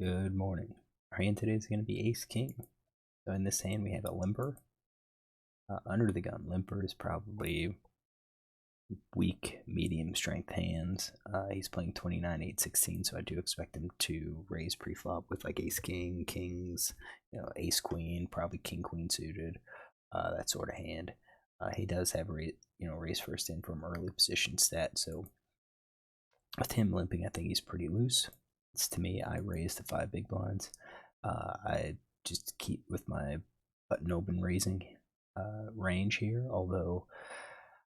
Good morning. Our hand today is going to be Ace King. So in this hand we have a limper. Under the gun, limper is probably weak, medium strength hands. He's playing 29, 8, 16, so I do expect him to raise pre-flop with like Ace King, Kings, Ace Queen, probably King Queen suited, that sort of hand. He does have raise first in from early position stat, so with him limping, I think he's pretty loose. To me, I raise the 5 big blinds. I just keep with my button open raising range here, although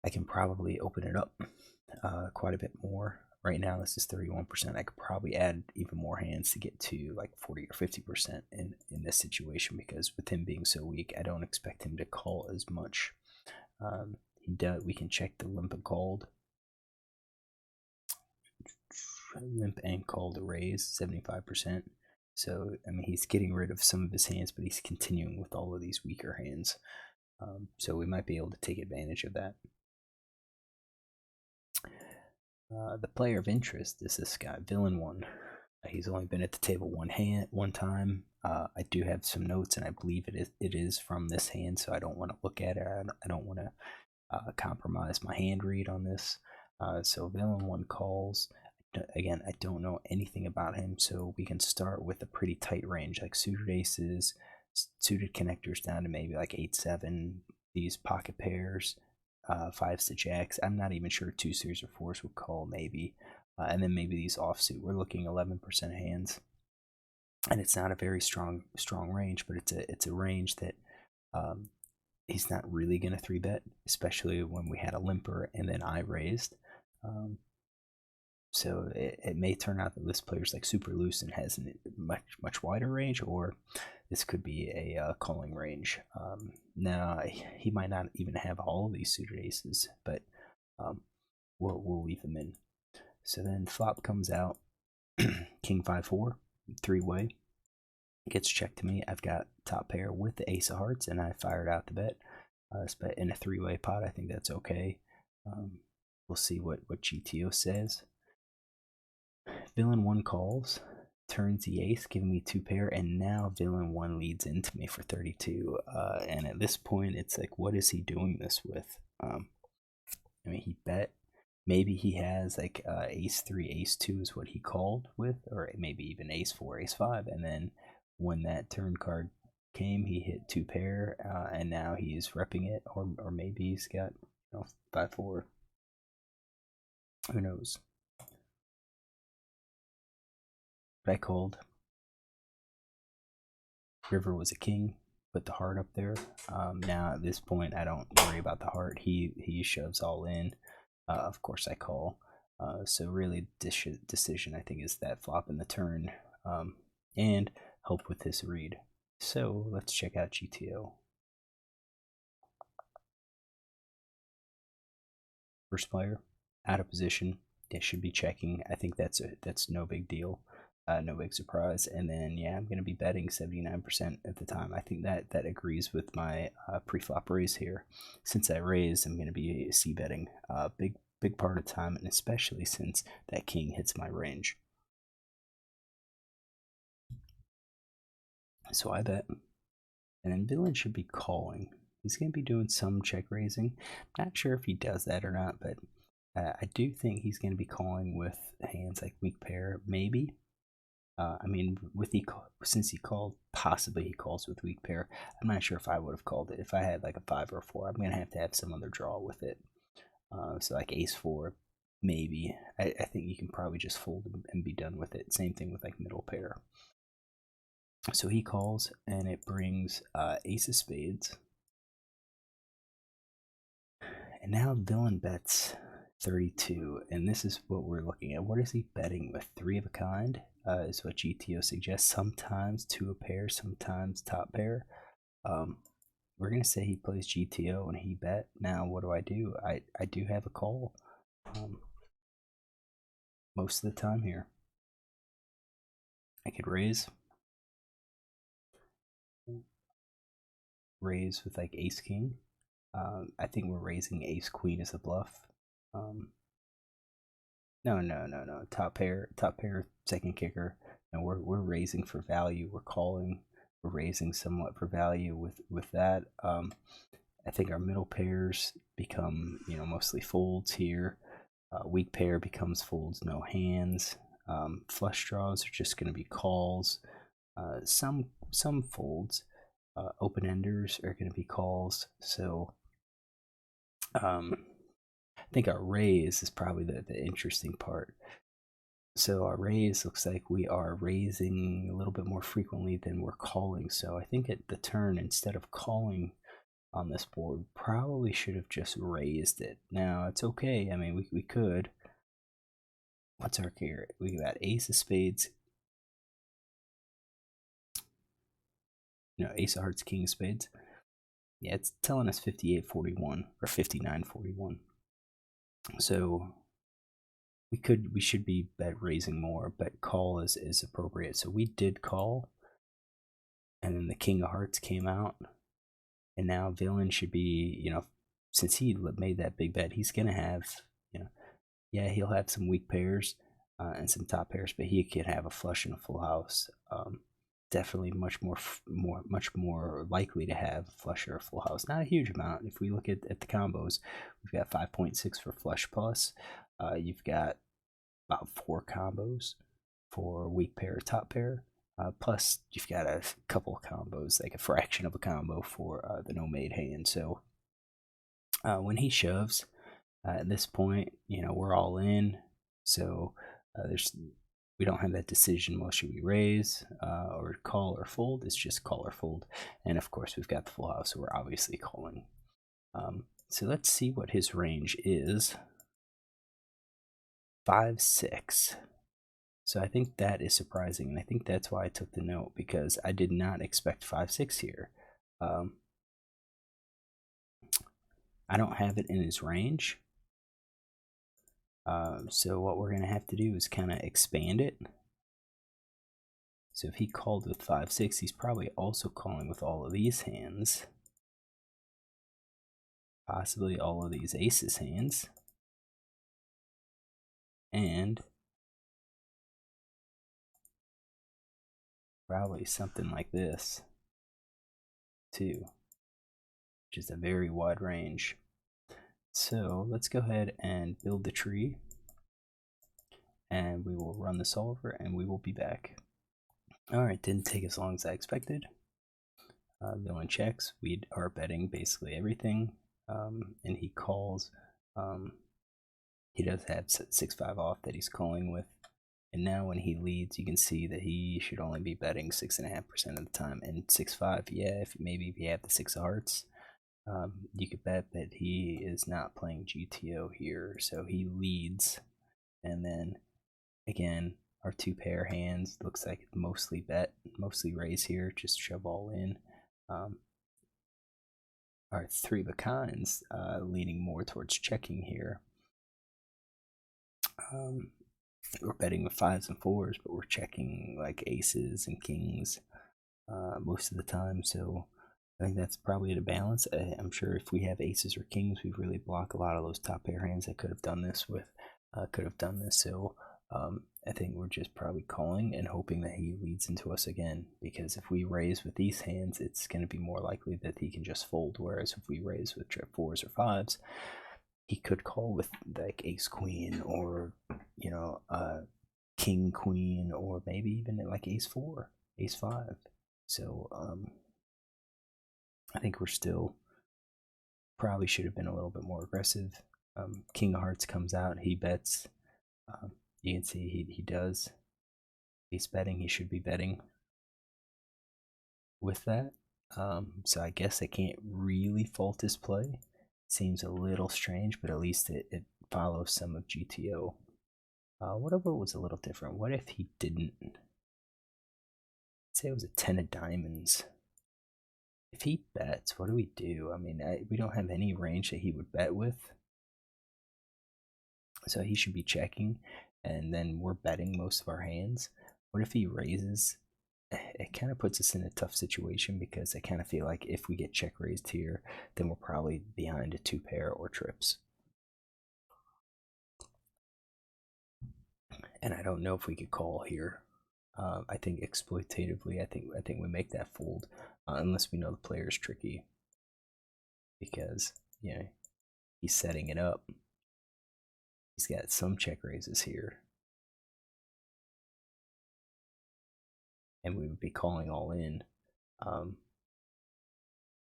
I can probably open it up quite a bit more. Right now, this is 31%. I could probably add even more hands to get to like 40 or 50% in this situation, because with him being so weak, I don't expect him to call as much. We can check the limp and called. Limp and called to raise 75%. So, I mean, he's getting rid of some of his hands, but he's continuing with all of these weaker hands. So we might be able to take advantage of that. The player of interest is this guy, Villain One. He's only been at the table one time. I do have some notes, and I believe it is from this hand, so I don't want to look at it. I don't want to compromise my hand read on this. So Villain One calls. Again, I don't know anything about him, so we can start with a pretty tight range, like suited aces, suited connectors down to maybe like 8-7, these pocket pairs, 5s to jacks. I'm not even sure 2 series or 4s would call, maybe. And then maybe these offsuit. We're looking 11% hands. And it's not a very strong range, but it's a range that he's not really going to 3-bet, especially when we had a limper and then I raised. So it may turn out that this player's like super loose and has a much wider range, or this could be a calling range. Now he might not even have all of these suited aces, but we'll leave them in. So then flop comes out, King 5-4, 3-way. Gets checked to me. I've got top pair with the ace of hearts, and I fired out the bet. But in a 3-way pot, I think that's okay. We'll see what GTO says. Villain One calls, turns the ace, giving me 2 pair, and now Villain One leads into me for 32. And at this point, it's like, what is he doing this with? I mean, he bet. Maybe he has like ace 3, ace 2 is what he called with, or maybe even ace 4, ace 5. And then when that turn card came, he hit 2 pair, and now he's repping it, or maybe he's got 5-4. Who knows? But I called. River was a king, put the heart up there. Now at this point, I don't worry about the heart. He shoves all in. Of course, I call. So really, decision I think is that flop in the turn, and help with this read. So let's check out GTO. First player out of position. They should be checking. I think that's no big deal. No big surprise. And then yeah, I'm going to be betting 79% at the time. I think that agrees with my pre-flop raise here. Since I raised, I'm going to be c-betting big part of the time, and especially since that king hits my range. So I bet. And then Villain should be calling. He's going to be doing some check raising. Not sure if he does that or not, but I do think he's going to be calling with hands like weak pair, maybe. I mean, since he called, possibly he calls with weak pair. I'm not sure if I would have called it. If I had like a 5 or a 4, I'm going to have some other draw with it. So like ace 4, maybe. I think you can probably just fold and be done with it. Same thing with like middle pair. So he calls, and it brings ace of spades. And now Villain bets 32, and this is what we're looking at. What is he betting with? 3 of a kind is what GTO suggests. Sometimes 2 a pair, sometimes top pair. We're going to say he plays GTO and he bet. Now, what do? I do have a call most of the time here. I could raise with like ace king. I think we're raising ace queen as a bluff. No. Top pair, second kicker. and we're raising for value. We're calling. We're raising somewhat for value with that. I think our middle pairs become mostly folds here. Weak pair becomes folds, no hands. Flush draws are just going to be calls. Some folds. Open enders are going to be calls. So I think our raise is probably the interesting part. So our raise looks like we are raising a little bit more frequently than we're calling. So I think at the turn, instead of calling on this board, probably should have just raised it. Now it's okay. I mean, we could. What's our here? We got ace of spades. Ace of hearts, king of spades. Yeah, it's telling us 58-41 or 59-41. So we should be bet raising more, but call is appropriate. So we did call, and then the king of hearts came out, and now villain should be, since he made that big bet, he's gonna have, yeah, he'll have some weak pairs and some top pairs, but he could have a flush and a full house. Definitely much more likely to have flush or a full house. Not a huge amount. If we look at the combos, we've got 5.6 for flush plus. You've got about 4 combos for weak pair or top pair. Plus, you've got a couple of combos, like a fraction of a combo for the no made hand. So when he shoves, at this point, we're all in. So we don't have that decision. Well, should we raise or call or fold? It's just call or fold. And of course, we've got the full house, so we're obviously calling. So let's see what his range is. 5-6. So I think that is surprising, and I think that's why I took the note, because I did not expect 5-6 here. I don't have it in his range. So what we're going to have to do is kind of expand it. So if he called with 5-6, he's probably also calling with all of these hands. Possibly all of these aces hands. And probably something like this too, which is a very wide range. So let's go ahead and build the tree, and we will run the solver, and we will be back. Alright, didn't take as long as I expected. Villain checks. We are betting basically everything, and he calls. He does have 6-5 off that he's calling with. And now when he leads, you can see that he should only be betting 6.5% of the time. And 6-5, yeah, if you have the 6 of hearts, you could bet that he is not playing GTO here. So he leads. And then, again, our 2 pair hands looks like mostly bet, mostly raise here, just shove all in. Our 3 of a kinds leaning more towards checking here. We're betting with 5s and 4s, but we're checking like aces and kings most of the time. So I think that's probably at a balance. I'm sure if we have aces or kings, we really block a lot of those top pair hands that could have done this with. So I think we're just probably calling and hoping that he leads into us again, because if we raise with these hands, it's going to be more likely that he can just fold, whereas if we raise with trip 4s or 5s, he could call with like ace queen, or king queen, or maybe even like ace 4, ace 5. So I think we're still probably should have been a little bit more aggressive. King of hearts comes out, he bets. You can see he does. He's betting. He should be betting with that. So I guess I can't really fault his play. Seems a little strange, but at least it follows some of GTO. What if it was a little different? What if he didn't? Say it was a 10 of diamonds. If he bets, what do we do? I mean, we don't have any range that he would bet with. So he should be checking, and then we're betting most of our hands. What if he raises? It kind of puts us in a tough situation, because I kind of feel like if we get check raised here, then we're probably behind a 2 pair or trips. And I don't know if we could call here. I think exploitatively, I think we make that fold, unless we know the player's tricky, because he's setting it up. He's got some check raises here, and we would be calling all in.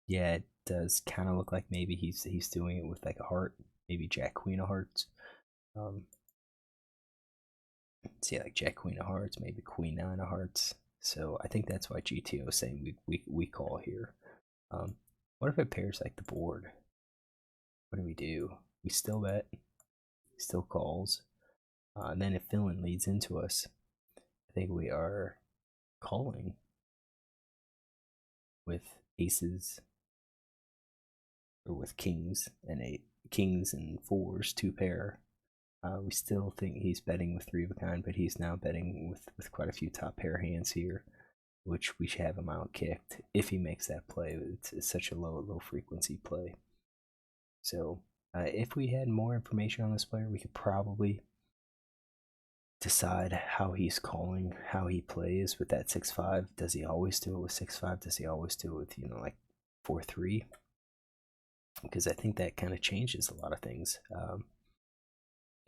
Yeah, it does kind of look like maybe he's doing it with like a heart, maybe Jack Queen of Hearts. See, like Jack Queen of Hearts, maybe Queen Nine of Hearts. So I think that's why GTO is saying we call here. What if it pairs like the board? What do? We still bet, still calls. And then if villain leads into us, I think we are calling with aces or with kings and kings and fours, two pair. We still think he's betting with three of a kind, but he's now betting with quite a few top pair hands here, which we should have him out kicked if he makes that play. It's such a low frequency play. So if we had more information on this player, we could probably decide how he's calling, how he plays with that 6-5. Does he always do it with 6-5? Does he always do it with like 4-3? Because I think that kind of changes a lot of things.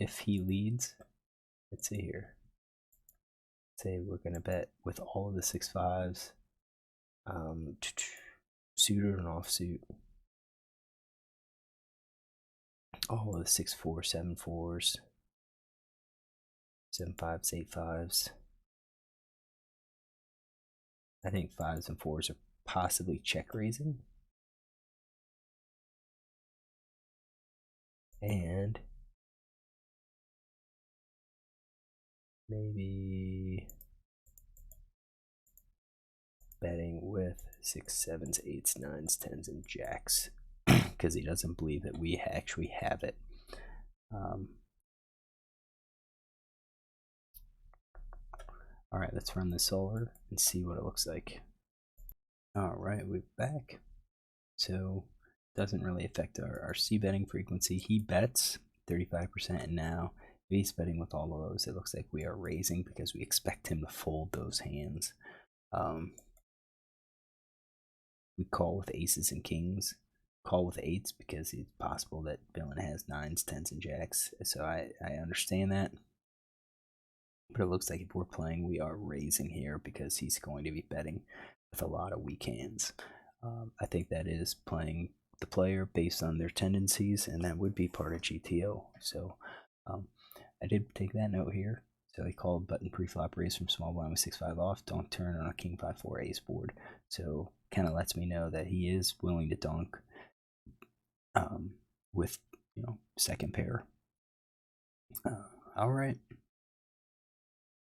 If he leads, let's see here. Say we're gonna bet with all of the 6-5s, suited and offsuit, all of the 6-4, 7-4s, 7-5s, 8-5s. I think 5s and 4s are possibly check raising. And maybe betting with 6, 7s, 8s, 9s, 10s, and jacks because he doesn't believe that we actually have it. All right, let's run the solar and see what it looks like. All right, we're back. So doesn't really affect our C betting frequency. He bets 35%, and now if he's betting with all of those, it looks like we are raising because we expect him to fold those hands. We call with aces and kings, call with eights because it's possible that villain has 9s, 10s, and jacks. So I understand that. But it looks like if we're playing, we are raising here because he's going to be betting with a lot of weak hands. I think that is playing the player based on their tendencies, and that would be part of GTO. So I did take that note here. So he called button pre-flop raise from small blind with 6-5 off, donk turn on a king 5-4 ace board. So kind of lets me know that he is willing to donk with second pair. All right.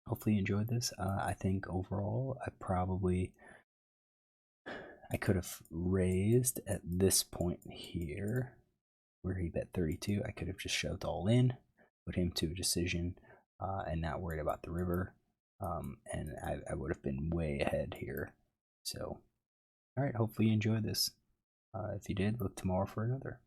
Hopefully you enjoyed this. I think overall I could have raised at this point here where he bet 32. I could have just shoved all in, put him to a decision, and not worried about the river. And I would have been way ahead here. So, all right, hopefully you enjoyed this. If you did, look tomorrow for another.